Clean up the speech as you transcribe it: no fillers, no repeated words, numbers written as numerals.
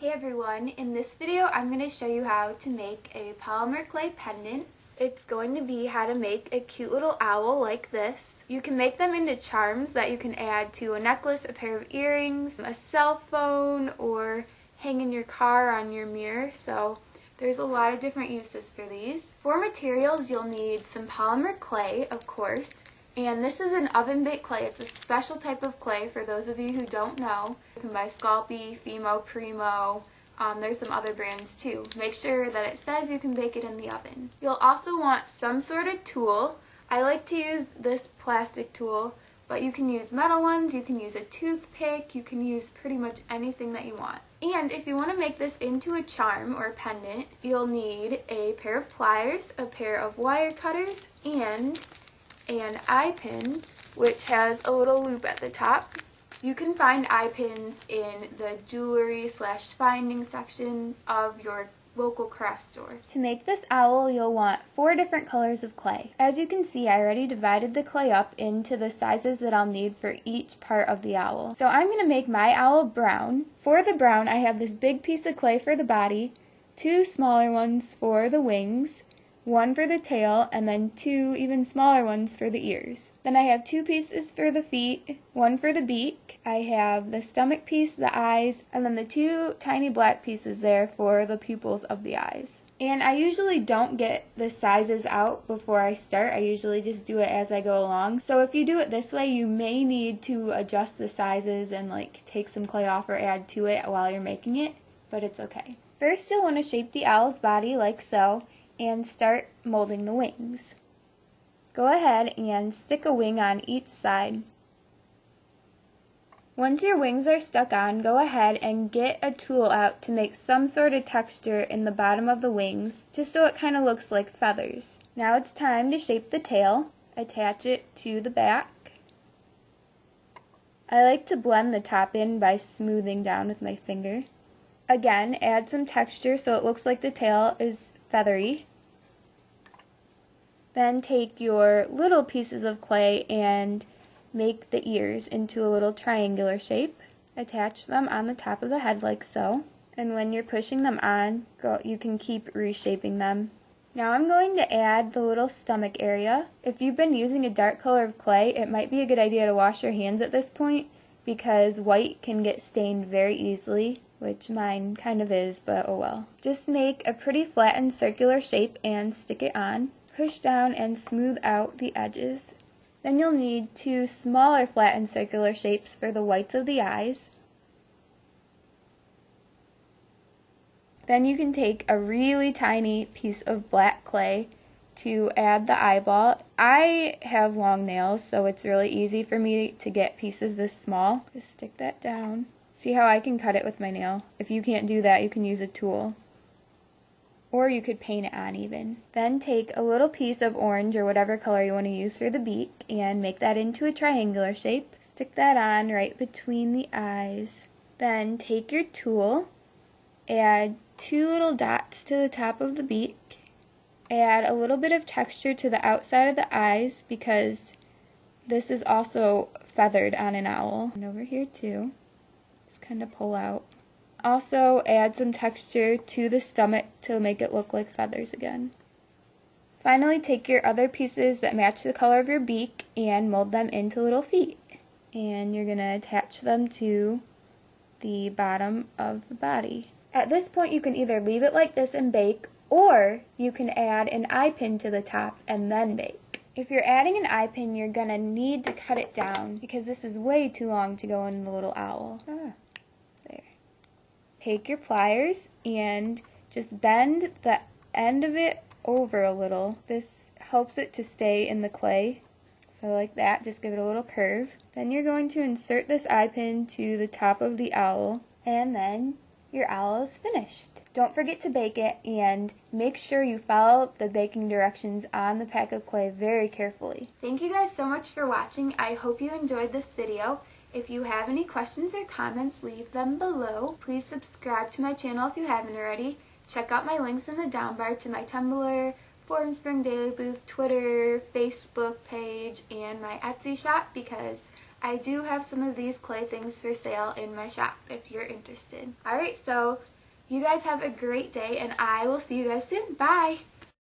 Hey everyone, in this video I'm going to show you how to make a polymer clay pendant. It's going to be how to make a cute little owl like this. You can make them into charms that you can add to a necklace, a pair of earrings, a cell phone, or hang in your car on your mirror. So there's a lot of different uses for these. For materials you'll need some polymer clay, of course. And this is an oven-baked clay. It's a special type of clay for those of you who don't know. You can buy Sculpey, Fimo, Primo. There's some other brands too. Make sure that it says you can bake it in the oven. You'll also want some sort of tool. I like to use this plastic tool, but you can use metal ones, you can use a toothpick, you can use pretty much anything that you want. And if you want to make this into a charm or a pendant, you'll need a pair of pliers, a pair of wire cutters, and an eye pin, which has a little loop at the top. You can find eye pins in the jewelry / finding section of your local craft store. To make this owl, you'll want 4 different colors of clay. As you can see, I already divided the clay up into the sizes that I'll need for each part of the owl. So I'm going to make my owl brown. For the brown, I have this big piece of clay for the body, 2 smaller ones for the wings, 1 for the tail, and then 2 even smaller ones for the ears. Then I have 2 pieces for the feet, 1 for the beak. I have the stomach piece, the eyes, and then the 2 tiny black pieces there for the pupils of the eyes. And I usually don't get the sizes out before I start. I usually just do it as I go along. So if you do it this way, you may need to adjust the sizes and take some clay off or add to it while you're making it, but it's okay. First, you'll want to shape the owl's body like so, and start molding the wings. Go ahead and stick a wing on each side. Once your wings are stuck on, go ahead and get a tool out to make some sort of texture in the bottom of the wings, just so it kind of looks like feathers. Now it's time to shape the tail. Attach it to the back. I like to blend the top in by smoothing down with my finger. Again, add some texture so it looks like the tail is feathery. Then take your little pieces of clay and make the ears into a little triangular shape. Attach them on the top of the head like so. And when you're pushing them on, you can keep reshaping them. Now I'm going to add the little stomach area. If you've been using a dark color of clay, it might be a good idea to wash your hands at this point because white can get stained very easily, which mine kind of is, but oh well. Just make a pretty flattened circular shape and stick it on. Push down and smooth out the edges. Then you'll need 2 smaller flattened circular shapes for the whites of the eyes. Then you can take a really tiny piece of black clay to add the eyeball. I have long nails, so it's really easy for me to get pieces this small. Just stick that down. See how I can cut it with my nail? If you can't do that, you can use a tool. Or you could paint it on even. Then take a little piece of orange or whatever color you want to use for the beak and make that into a triangular shape. Stick that on right between the eyes. Then take your tool, add 2 little dots to the top of the beak. Add a little bit of texture to the outside of the eyes because this is also feathered on an owl. And over here too. Just kind of pull out. Also add some texture to the stomach to make it look like feathers again. Finally, take your other pieces that match the color of your beak and mold them into little feet. And you're going to attach them to the bottom of the body. At this point you can either leave it like this and bake, or you can add an eye pin to the top and then bake. If you're adding an eye pin, you're going to need to cut it down because this is way too long to go in the little owl. There. Take your pliers and just bend the end of it over a little. This helps it to stay in the clay. So like that, just give it a little curve. Then you're going to insert this eye pin to the top of the owl, and then your owl is finished. Don't forget to bake it, and make sure you follow the baking directions on the pack of clay very carefully. Thank you guys so much for watching. I hope you enjoyed this video. If you have any questions or comments, leave them below. Please subscribe to my channel if you haven't already. Check out my links in the down bar to my Tumblr, Formspring Daily Booth, Twitter, Facebook page, and my Etsy shop because I do have some of these clay things for sale in my shop if you're interested. Alright, so you guys have a great day and I will see you guys soon. Bye!